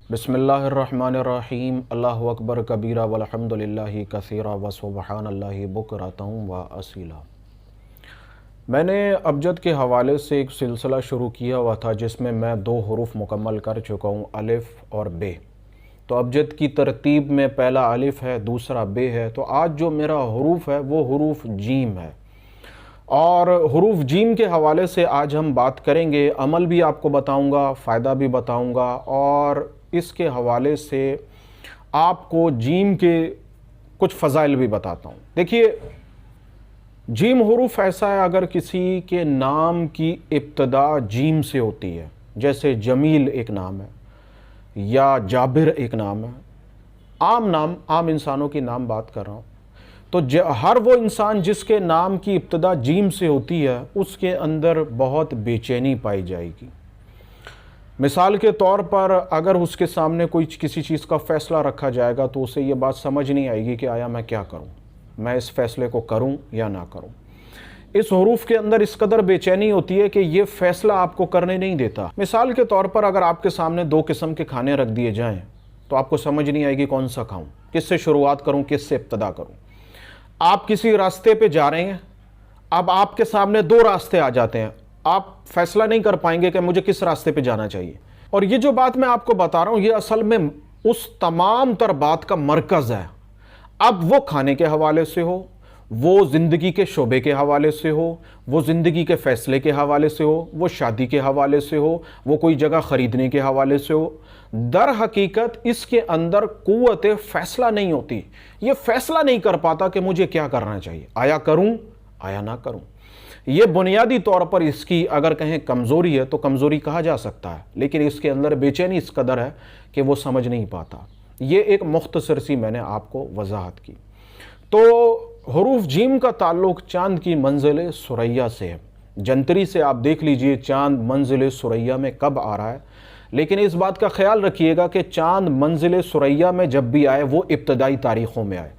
बिस्मिल्लाहिर्रहमानिर्रहीम। अल्लाहु अकबर कबीरा वल्हम्दुलिल्लाहि कसीरा व सुब्हानल्लाहि बुकरतम व असीला। मैंने अबजद के हवाले से एक सिलसिला शुरू किया हुआ था जिसमें मैं 2 हरूफ मुकम्मल कर चुका हूँ, अलिफ और बे। तो अबजद की तरतीब में पहला अलिफ है, दूसरा बे है। तो आज जो मेरा हरूफ है वो हरूफ जीम है, और हरूफ जीम के हवाले से आज हम बात करेंगे। अमल भी आपको बताऊंगा, फ़ायदा भी बताऊंगा, और इसके हवाले से आपको जीम के कुछ फ़ज़ाइल भी बताता हूँ। देखिए, जीम हरूफ ऐसा है, अगर किसी के नाम की इब्तदा जीम से होती है, जैसे जमील एक नाम है या जाबिर एक नाम है, आम नाम, आम इंसानों की नाम बात कर रहा हूँ, तो हर वो इंसान जिसके नाम की इब्तदा जीम से होती है उसके अंदर बहुत बेचैनी पाई जाएगी। मिसाल के तौर पर अगर उसके सामने कोई किसी चीज़ का फ़ैसला रखा जाएगा तो उसे ये बात समझ नहीं आएगी कि आया मैं क्या करूं, मैं इस फ़ैसले को करूं या ना करूं। इस हरूफ के अंदर इस कदर बेचैनी होती है कि ये फ़ैसला आपको करने नहीं देता। मिसाल के तौर पर अगर आपके सामने 2 किस्म के खाने रख दिए जाएँ तो आपको समझ नहीं आएगी कौन सा खाऊँ, किससे शुरुआत करूँ, किससे इब्तदा करूँ। आप किसी रास्ते पे जा रहे हैं, अब आपके सामने 2 रास्ते आ जाते हैं, आप फैसला नहीं कर पाएंगे कि मुझे किस रास्ते पे जाना चाहिए। और ये जो बात मैं आपको बता रहा हूँ ये असल में उस तमाम तर बात का मरकज़ है। अब वो खाने के हवाले से हो, वो ज़िंदगी के शोबे के हवाले से हो, वो ज़िंदगी के फ़ैसले के हवाले से हो, वो शादी के हवाले से हो, वो कोई जगह ख़रीदने के हवाले से हो, दर हकीकत इसके अंदर क़ुव्वत फ़ैसला नहीं होती। ये फ़ैसला नहीं कर पाता कि मुझे क्या करना चाहिए, आया करूं आया ना करूं। ये बुनियादी तौर पर इसकी अगर कहें कमज़ोरी है तो कमज़ोरी कहा जा सकता है, लेकिन इसके अंदर बेचैनी इस कदर है कि वो समझ नहीं पाता। ये एक मुख्तसर सी मैंने आपको वजाहत की। तो हरूफ जीम का ताल्लुक़ चाँद की मंजिल सुरैया से है। जंतरी से आप देख लीजिए चाँद मंजिल सुरैया में कब आ रहा है, लेकिन इस बात का ख्याल रखिएगा कि चाँद मंजिल सुरैया में जब भी आए वो इब्तदाई तारीख़ों में आए,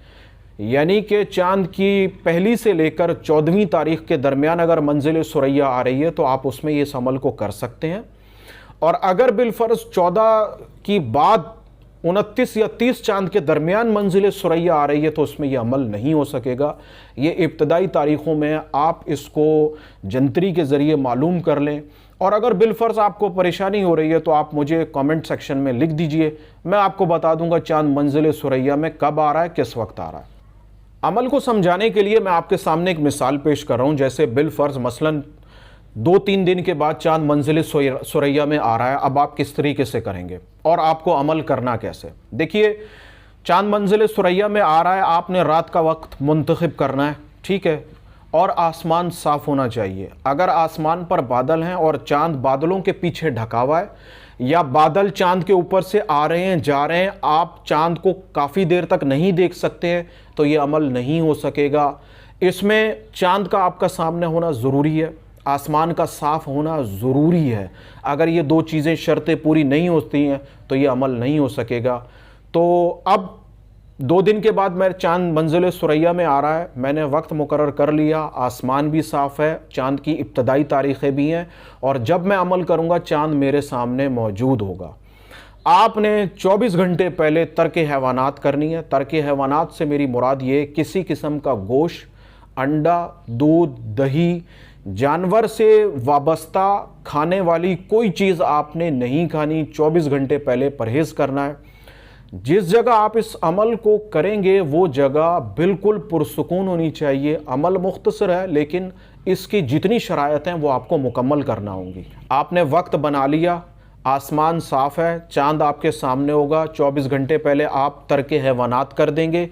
यानी कि चाँद की पहली से लेकर 14वीं तारीख़ के दरमियान अगर मंजिल सुरैया आ रही है तो आप उसमें इस अमल को कर सकते हैं। और अगर बिलफ़र्ज़ 14 की बाद 29 या 30 चाँद के दरमियान मंजिल सुरैया आ रही है तो उसमें यह अमल नहीं हो सकेगा। ये इब्तदाई तारीख़ों में आप इसको जंतरी के ज़रिए मालूम कर लें। और अगर बिलफ़र्ज़ आपको परेशानी हो रही है तो आप मुझे कमेंट सेक्शन में लिख दीजिए, मैं आपको बता दूंगा चाँद मंजिल सुरैया में कब आ रहा है, किस वक्त आ रहा है। अमल को समझाने के लिए मैं आपके सामने एक मिसाल पेश कर रहा हूँ। जैसे बिलफ़र्ज़ मसलन 2-3 दिन के बाद चाँद मंजिल सुरैया में आ रहा है, अब आप किस तरीके से करेंगे और आपको अमल करना कैसे। देखिए, चाँद मंजिल सुरैया में आ रहा है, आपने रात का वक्त मुंतखब करना है, ठीक है, और आसमान साफ़ होना चाहिए। अगर आसमान पर बादल हैं और चाँद बादलों के पीछे ढका हुआ है, या बादल चाँद के ऊपर से आ रहे हैं जा रहे हैं, आप चाँद को काफ़ी देर तक नहीं देख सकते हैं, तो ये अमल नहीं हो सकेगा। इसमें चाँद का आपका सामने होना ज़रूरी है, आसमान का साफ़ होना ज़रूरी है। अगर ये 2 चीज़ें शर्तें पूरी नहीं होती हैं तो ये अमल नहीं हो सकेगा। तो अब 2 दिन के बाद मैं चाँद मंजिल सुरैया में आ रहा है, मैंने वक्त मुकर्रर कर लिया, आसमान भी साफ़ है, चाँद की इब्तदाई तारीख़ें भी हैं, और जब मैं अमल करूँगा चाँद मेरे सामने मौजूद होगा। आपने 24 घंटे पहले तर्क हैवानात करनी है। तर्क हैवानात से मेरी मुराद ये, किसी किस्म का गोश्त, अंडा, दूध, दही, जानवर से वाबस्ता खाने वाली कोई चीज़ आपने नहीं खानी। 24 घंटे पहले परहेज़ करना है। जिस जगह आप इस अमल को करेंगे वो जगह बिल्कुल पुरसुकून होनी चाहिए। अमल मुख्तसर है लेकिन इसकी जितनी शराइत हैं वो आपको मुकम्मल करना होंगी। आपने वक्त बना लिया, आसमान साफ़ है, चाँद आपके सामने होगा, 24 घंटे पहले आप तर्क हैवानात कर देंगे,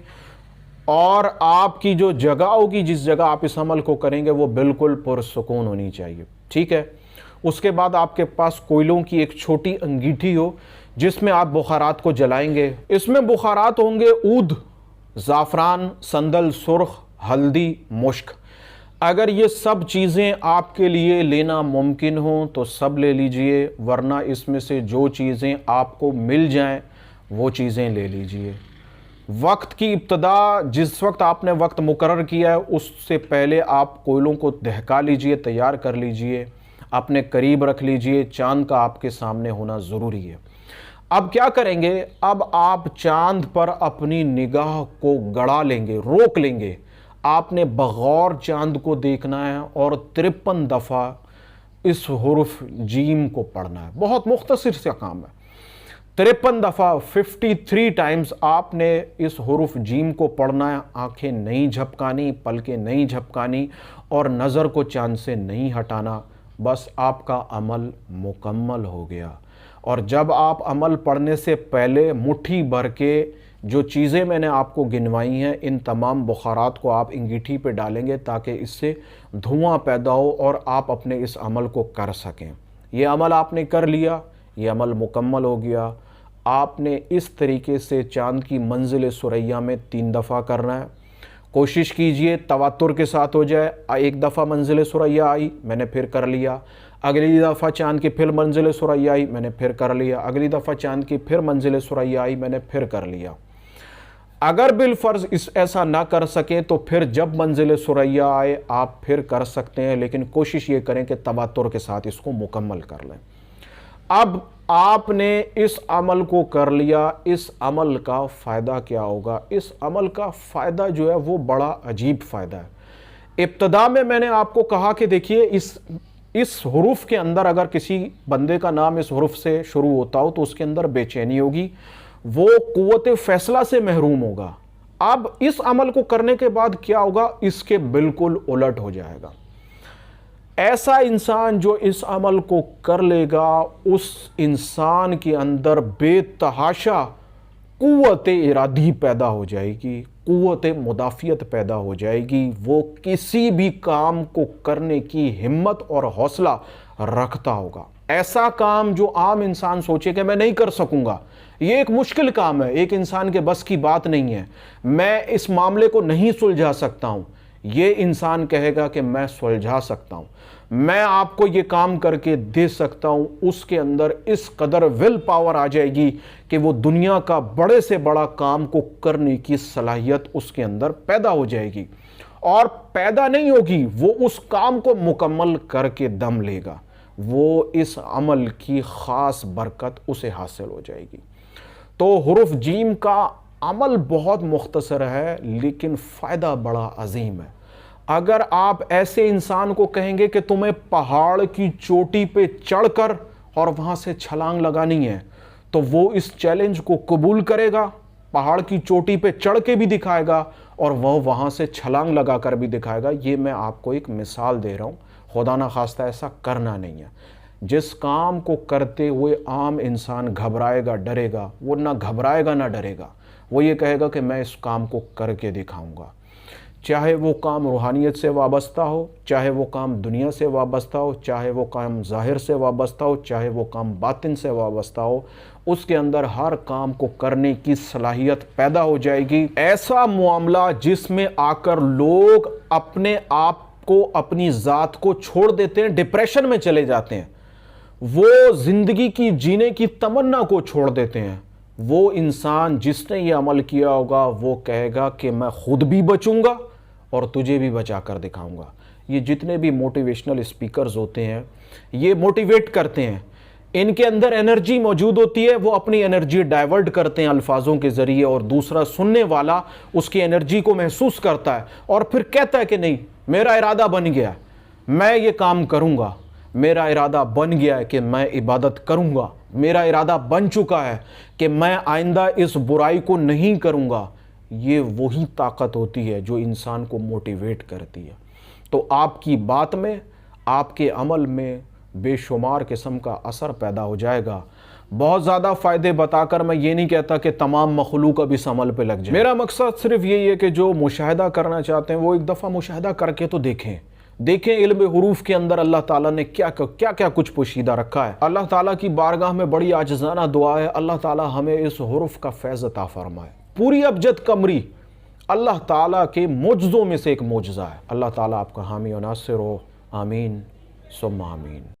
और आपकी जो जगह होगी, जिस जगह आप इस अमल को करेंगे, वो बिल्कुल पुरसुकून होनी चाहिए, ठीक है। उसके बाद आपके पास कोयलों की एक छोटी अंगीठी हो जिसमें आप बुखारात को जलाएंगे। इसमें बुखारात होंगे ऊद, ज़ाफ़रान, संदल सुर्ख, हल्दी, मुश्क। अगर ये सब चीज़ें आपके लिए लेना मुमकिन हो तो सब ले लीजिए, वरना इसमें से जो चीज़ें आपको मिल जाएं वो चीज़ें ले लीजिए। वक्त की इब्तदा, जिस वक्त आपने वक्त मुकर्रर किया है उससे पहले आप कोयलों को दहका लीजिए, तैयार कर लीजिए, अपने करीब रख लीजिए। चाँद का आपके सामने होना ज़रूरी है। اب کیا کریں گے؟ اب آپ چاند پر اپنی نگاہ کو گڑا لیں گے، روک لیں گے. آپ نے بغور چاند کو دیکھنا ہے اور 53 دفعہ اس حرف جیم کو پڑھنا ہے. بہت مختصر سا کام ہے. 53 دفعہ 53 ٹائمز آپ نے اس حرف جیم کو پڑھنا ہے. آنکھیں نہیں جھپکانی، پلکیں نہیں جھپکانی اور نظر کو چاند سے نہیں ہٹانا. بس آپ کا عمل مکمل ہو گیا. اور جب آپ عمل پڑھنے سے پہلے مٹھی بھر کے جو چیزیں میں نے آپ کو گنوائی ہیں، ان تمام بخارات کو آپ انگیٹھی پہ ڈالیں گے تاکہ اس سے دھواں پیدا ہو اور آپ اپنے اس عمل کو کر سکیں. یہ عمل آپ نے کر لیا، یہ عمل مکمل ہو گیا. آپ نے اس طریقے سے چاند کی منزل ثریا میں 3 دفعہ کرنا ہے. کوشش کیجئے تواتر کے ساتھ ہو جائے. ایک دفعہ منزل ثریا آئی، میں نے پھر کر لیا. اگلی دفعہ چاند کی پھر منزل ثریا آئی، میں نے پھر کر لیا. اگلی دفعہ چاند کی پھر منزل ثریا آئی، میں نے پھر کر لیا. اگر بالفرض ایسا نہ کر سکیں تو پھر جب منزل ثریا آئے آپ پھر کر سکتے ہیں، لیکن کوشش یہ کریں کہ تواتر کے ساتھ اس کو مکمل کر لیں. اب آپ نے اس عمل کو کر لیا. اس عمل کا فائدہ کیا ہوگا؟ اس عمل کا فائدہ جو ہے وہ بڑا عجیب فائدہ ہے. ابتدا میں نے آپ کو کہا کہ دیکھیے اس حرف کے اندر اگر کسی بندے کا نام اس حرف سے شروع ہوتا ہو تو اس کے اندر بے چینی ہوگی، وہ قوت فیصلہ سے محروم ہوگا. اب اس عمل کو کرنے کے بعد کیا ہوگا؟ اس کے بالکل الٹ ہو جائے گا. ایسا انسان جو اس عمل کو کر لے گا، اس انسان کے اندر بے تحاشا قوت ارادی پیدا ہو جائے گی، قوت مدافعت پیدا ہو جائے گی. وہ کسی بھی کام کو کرنے کی ہمت اور حوصلہ رکھتا ہوگا. ایسا کام جو عام انسان سوچے کہ میں نہیں کر سکوں گا، یہ ایک مشکل کام ہے، ایک انسان کے بس کی بات نہیں ہے، میں اس معاملے کو نہیں سلجھا سکتا ہوں، یہ انسان کہے گا کہ میں سلجھا سکتا ہوں، میں آپ کو یہ کام کر کے دے سکتا ہوں. اس کے اندر اس قدر ول پاور آ جائے گی کہ وہ دنیا کا بڑے سے بڑا کام کو کرنے کی صلاحیت اس کے اندر پیدا ہو جائے گی. اور پیدا نہیں ہوگی، وہ اس کام کو مکمل کر کے دم لے گا. وہ اس عمل کی خاص برکت اسے حاصل ہو جائے گی. تو حرف جیم کا عمل بہت مختصر ہے لیکن فائدہ بڑا عظیم ہے. اگر آپ ایسے انسان کو کہیں گے کہ تمہیں پہاڑ کی چوٹی پہ چڑھ کر اور وہاں سے چھلانگ لگانی ہے تو وہ اس چیلنج کو قبول کرے گا، پہاڑ کی چوٹی پہ چڑھ کے بھی دکھائے گا اور وہ وہاں سے چھلانگ لگا کر بھی دکھائے گا. یہ میں آپ کو ایک مثال دے رہا ہوں، خدا نہ خواستہ ایسا کرنا نہیں ہے. جس کام کو کرتے ہوئے عام انسان گھبرائے گا، ڈرے گا، وہ نہ گھبرائے گا نہ ڈرے گا. وہ یہ کہے گا کہ میں اس کام کو کر کے دکھاؤں گا. چاہے وہ کام روحانیت سے وابستہ ہو، چاہے وہ کام دنیا سے وابستہ ہو، چاہے وہ کام ظاہر سے وابستہ ہو، چاہے وہ کام باطن سے وابستہ ہو، اس کے اندر ہر کام کو کرنے کی صلاحیت پیدا ہو جائے گی. ایسا معاملہ جس میں آ کر لوگ اپنے آپ کو، اپنی ذات کو چھوڑ دیتے ہیں، ڈپریشن میں چلے جاتے ہیں، وہ زندگی کی جینے کی تمنا کو چھوڑ دیتے ہیں. وہ انسان جس نے یہ عمل کیا ہوگا وہ کہے گا کہ میں خود بھی بچوں گا اور تجھے بھی بچا کر دکھاؤں گا. یہ جتنے بھی موٹیویشنل اسپیکرز ہوتے ہیں یہ موٹیویٹ کرتے ہیں، ان کے اندر انرجی موجود ہوتی ہے، وہ اپنی انرجی ڈائیورٹ کرتے ہیں الفاظوں کے ذریعے اور دوسرا سننے والا اس کی انرجی کو محسوس کرتا ہے اور پھر کہتا ہے کہ نہیں، میرا ارادہ بن گیا، میں یہ کام کروں گا، میرا ارادہ بن گیا ہے کہ میں عبادت کروں گا، میرا ارادہ بن چکا ہے کہ میں آئندہ اس برائی کو نہیں کروں گا. یہ وہی طاقت ہوتی ہے جو انسان کو موٹیویٹ کرتی ہے. تو آپ کی بات میں، آپ کے عمل میں بے شمار قسم کا اثر پیدا ہو جائے گا. بہت زیادہ فائدے بتا کر میں یہ نہیں کہتا کہ تمام مخلوق اب اس عمل پہ لگ جائے. میرا مقصد صرف یہی ہے کہ جو مشاہدہ کرنا چاہتے ہیں وہ ایک دفعہ مشاہدہ کر کے تو دیکھیں علم حروف کے اندر اللہ تعالیٰ نے کیا کچھ پوشیدہ رکھا ہے. اللہ تعالیٰ کی بارگاہ میں بڑی عاجزانہ دعا ہے، اللہ تعالیٰ ہمیں اس حروف کا فیض عطا فرمائے. پوری ابجد قمری اللہ تعالیٰ کے معجزوں میں سے ایک معجزہ ہے. اللہ تعالیٰ آپ کا حامی و ناصر ہو. آمین ثم آمین.